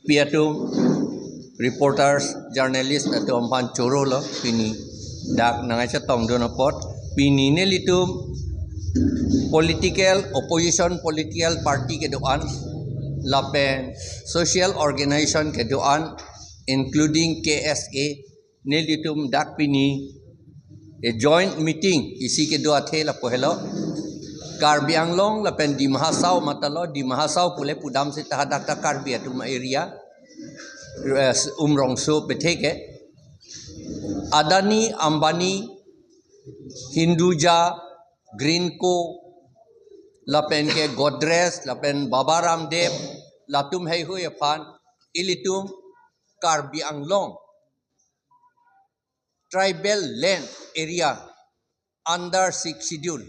Piatum reporters, journalists at Ampan Chorolo, Pini, Dak Nangacha Tong Donapot, Pini Nelitum, political opposition, political party Kedoan, Lapen, social organization Kedoan, including KSA, Nelitum Dak Pini, a joint meeting, isi Kedoate La Pohelo. Karbi Anglong lapen di Mahasau matalo di Mahasau pule pudam se tahadak Karbi atum area umrongso beteke Adani Ambani Hinduja Greenco lapen ke Godrej lapen Baba Ramdev latum heihu yapan ilitum Karbi Anglong tribal land area under 6 schedule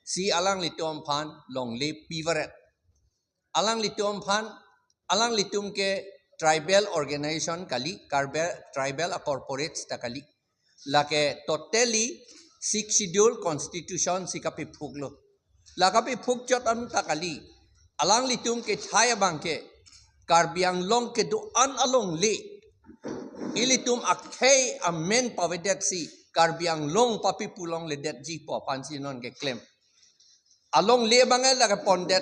si alang litum pan long le pivaret alang litum pan alang litum ke tribal organization kali tribal corporates takali lake totally 6 schedule constitution sikapi phuglo lakapi phugjot am takali alang litum ke chaya bangke Karbiang long ke do an along le ilitum akhei amen pavedet si Karbiang long papi pulong le det ji po pansinon ke claim along le bangai laga pondet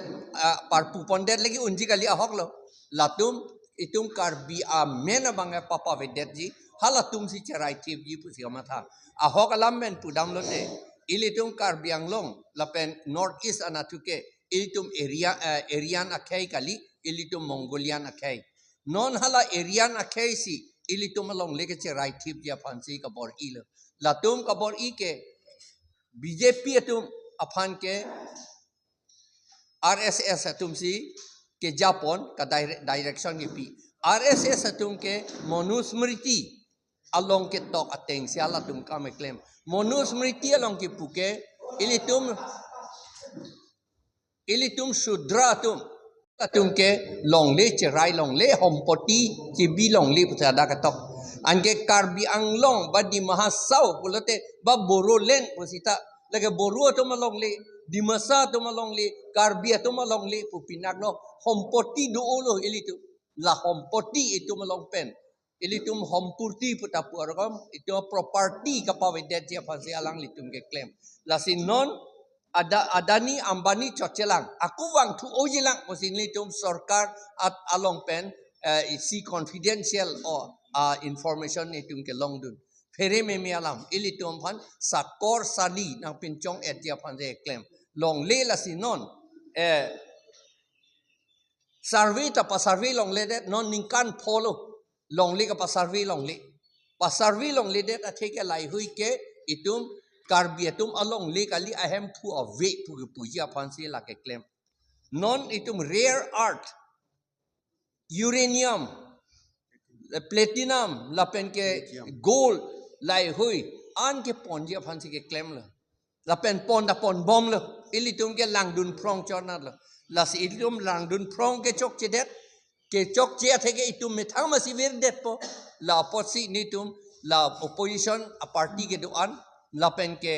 parpu pondet lagi unji kali ahok lo latum itum Karbi amen bangai papa vedet ji halatum si cerai tip ji pusi amatha ahok alammen pudam lo te ilitum Karbiang long lapen northeast anatuke ilitum arian akhei kali ilitum Mongolian akhei non hala arian akhei si ilitum along lege cerai tip ji pansi kabor ilo latum kabor I ke BJP atum apan ke RSS atum si ke Japon ka direction ke pi RSS atum ke Manusmriti along ke tok ateng siala tum ka me claim Manusmriti along ke puke ilitum Shudra atum ke long le cerai long le hompoti ke bi long le putada ka tok anke Karbi Anglong ba di Mahasau pulote ba borolen pusita lagi boru atum along le di masa tu malong li Karbi tu malong li pupinak no hompoti doolo ilitu la hompoti itu malong pen ilitum hompurti putapu aragam itu property kapawedet dia pasi alang litum ke claim la sinon adani ambani chochelang aku wang tu ojilang mosin litum sarkar at along pen isi confidential or information itum ke long dun Fere memi alam ilitum pan sakor sali nang pincong et dia pan je claim long le la sinon survey ta pa survey long le det non ningkan follow long le ka pa survey long le det a take lai hui ke itum Karbi atum along le kali ahem pu ave pu ja pan se la ke claim non itum rare earth uranium platinum lapen ke gold lai hui an ke pon dia phan si ke claim la pen pon da pon bom lo ilitum ke langdun prong chonat lo la si ilitum langdun prong ke chok chedet ke chok che theke itum methang ma si ver det po la posi nitum la opposition a party ke doan la pen ke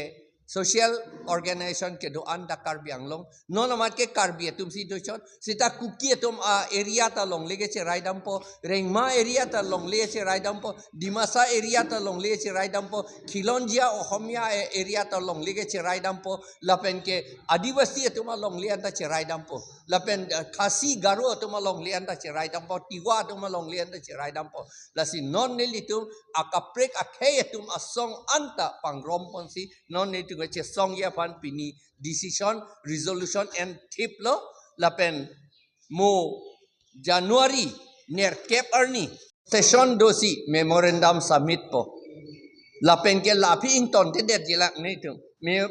social organization ke doan da Karbi Anglong non amat ke Karbi atum si dochon sita kuki atum area ta long lege che raidam po rengma area ta long lege che raidam po dimasa area ta long lege che raidam po khilonjia ohomia area ta long lege che raidam po lapen ke adivasi atum long le anda che raidam po lapen khasi garo atum long le anda che raidam po tiwa atum long le anda che raidam po lasi non nelitum akaprek akhe atum asong anta pangrom ponsi non nelitum che song ya pan pini decision resolution and tip lo lapen mo January ner cap arni session dosi memorandum submit po lapen ke lapi ington te det jilak ni tu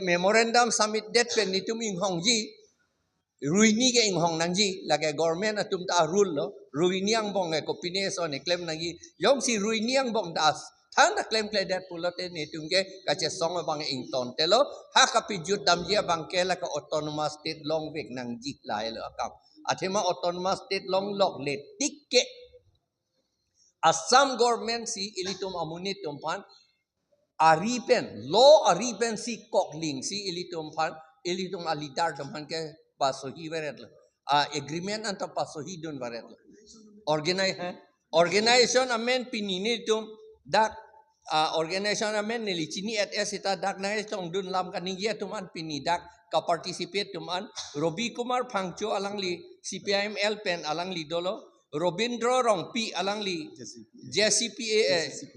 memorandum submit det pen ni tum ing hong ji ruini ke ing hong nang ji lage government atum ta rule lo ruini ang bong ke kopine so ne claim nang ji yong si ruini ang bong das Than claim that pulote ni tungke kache song bang ington telo ha kapi jut dam dia bangke la ka autonomous state long vek nang jik lai lo akam athema autonomous state long lok le tikke Assam government si ilitum amunit tumpan aripen law aripen si kokling si ilitum pan ilitum alidar tumpan ke pasohi veret agreement anta pasohi dun veret organization amen pinini tum dak organization amen nili chini at esita dak na tong dun lam kaningia tuman pini dak ka participate tuman Robi Kumar Phangcho alangli CPIM pen alangli dolo Robindro Rongpi alangli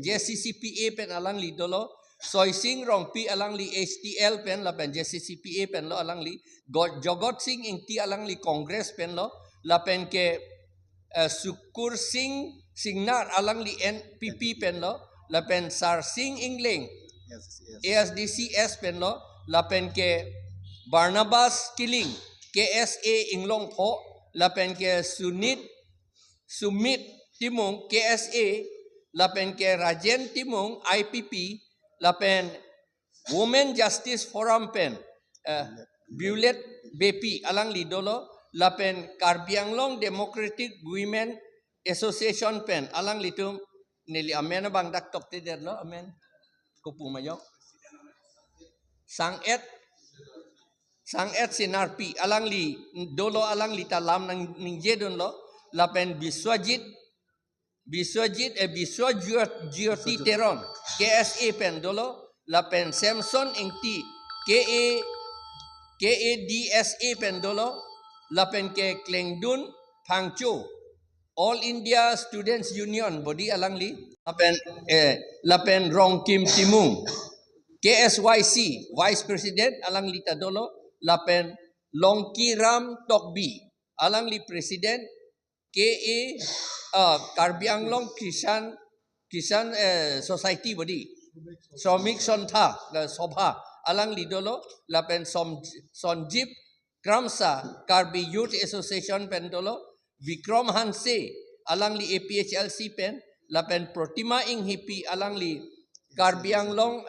JCCPA pen alangli dolo Soy Singh Rongpi alangli HTL pen la pen JCCPA pen lo alangli Jogot Singh Ingti alangli Congress pen lo la pen ke Sukur Singh Singnar alangli NPP pen lo la pen Sar Singh Ingling ASDCS pen lo la pen ke Barnabas Killing KSA Inglong Pho la pen ke Sumit Timung KSA la pen ke Rajen Timung IPP la pen Women Justice Forum pen Bulet BP alang lidolo la pen Karbianglong Democratic Women Association pen alang litum nili amen bang dak top te lo amen kupu mayok Sanget Sinarpi alang li dolo alang li talam nang ningjedon lo la pen Biswajit Jyoti Teron KSA pen dolo la pen Samson Ingti KADSA pen dolo la pen ke Klengdun Phangcho All India Students Union body alang li la pen Rong Kim Timung KSYC Vice President alang li tadolo la pen Longkiram Tokbi alang li President Karbianglong Kisan Society body Somik Sontha Sobha alang lidolo la pen Sonjip Kramsa Karbi Youth Association pen dolo Vikram Hanse alang li APHLC pen la pen Protima Ing Hipi alang li Karbianglong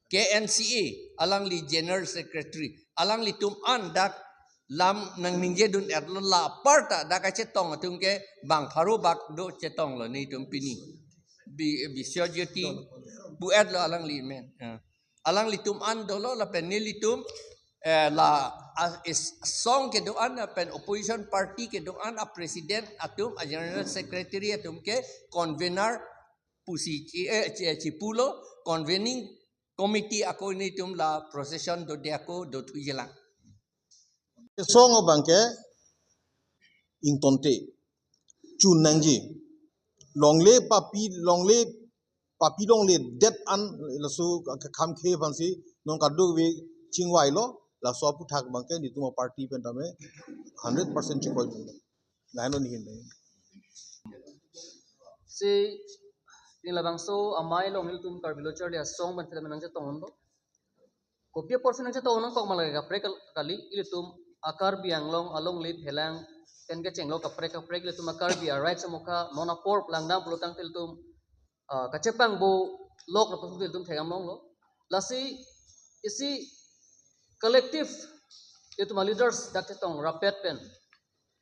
KNCA alang li General Secretary alang li tum dak lam nang ningje dun erlo la parta da ka chetong tung ke bang pharu bak do chetong lo ni tum pini bi syojeti bu ad lo alang li men alang li tum an dolo la pen ni li tum la song ke do an pen opposition party ke do an a president atum a general secretary atum ke convener pusi chipulo convening committee ako ni tum la procession do de ako do tuijelang Song bangke ingtonte chun nangji longle papi longle dead an lasu kham khe fansi non kadu we chingwai lo la so pu thak bangke ni tuma party pen tame 100% chikoi naino ni hin si nilabang so amai long tum karbilo charli song ban phela nang cha tong do kopia portion nang cha tong nang kok malaga pre kali ilitum akar bianglong along lip helang ken ke chenglo kapre le tum akar bi right samuka nona por plangdang pulutang til tum kachepang bo lok na pasul tum thegam long lo lasi isi collective itu leaders dak tong rapet pen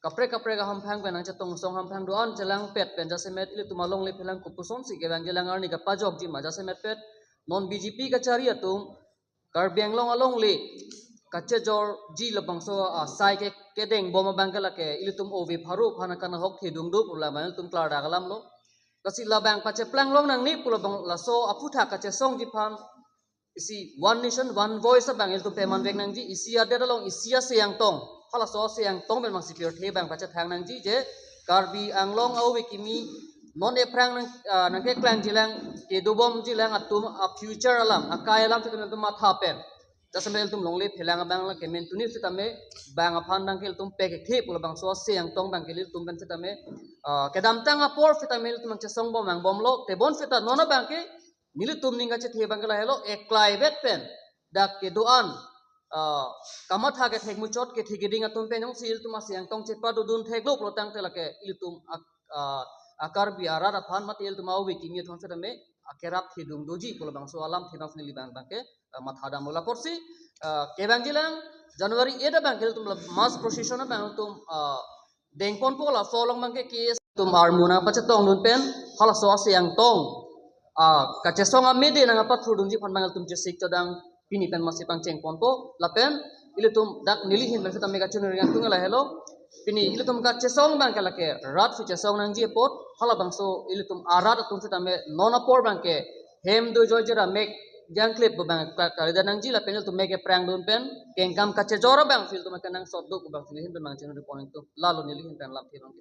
kapre ga hamphang pen ang chatong song hamphang doan jelang pet pen jasemet ile tum along lip helang kupuson si gewang jelang arni ka pajok ji ma jasemet pet non BJP ka chari atum kar bianglong along le kache jor ji labang so sai ke kedeng boma bangala ke ilitum ovi pharu phana kana hok thidung du pula mal tum klar dagalam lo kasi labang pache plang long nang ni pula bang la so aputha kache song ji phan isi one nation one voice bang il tum peman vek nang ji isi ade long isia siang tong hala so siang tong ben mang secure the bang pache thang nang ji je karbi anglong au wikimi non e prang nang ke klang jilang ke dobom jilang atum a future alam akai alam fitum tum matha pen jasamel tum longle phelang bang la kemen tuni fitame bang aphan dang kel tum pek the pula bang so se yang tong bang kelil tum ban fitame kedam tang apor fitame tum cha song bom ang bom lo te bon fita nona bang ke nili tum ninga che the bang la hello eklai vet pen dak ke doan kamatha ke thek mu chot ke thigiding atum pen ong sil tum asiang tong che pa du dun thek lo protang te la ke ilitum akar bi arar aphan matil tum au wi kimi thon fitame akerap thidung doji pula bang so alam thidang nili bang bang ke mathada mula porsi kebang jilang Januari eda bang kel tum mass procession bang tum dengpon pola folong bang ke kes tum armuna pachetong nun pen hala so asiang tong kachesong amede nang apa thudung ji phan bang tum jesik tadang pini pen masipang chengpon po lapen ile tum dak nili hin bang tum mega chunur yang tungala hello Pini ilitum ka chesong bang kala ke rat fi chesong nang ji pot hala bang so ilitum arat tum tu tame nona por bang ke hem do jojera mek jang clip bang ka da nang ji la penel tum make prang dun pen kengkam ka chejora bang fil tum ka nang sot do bang fil hin bang chen do point tu lalu nili hin pen lam thi bang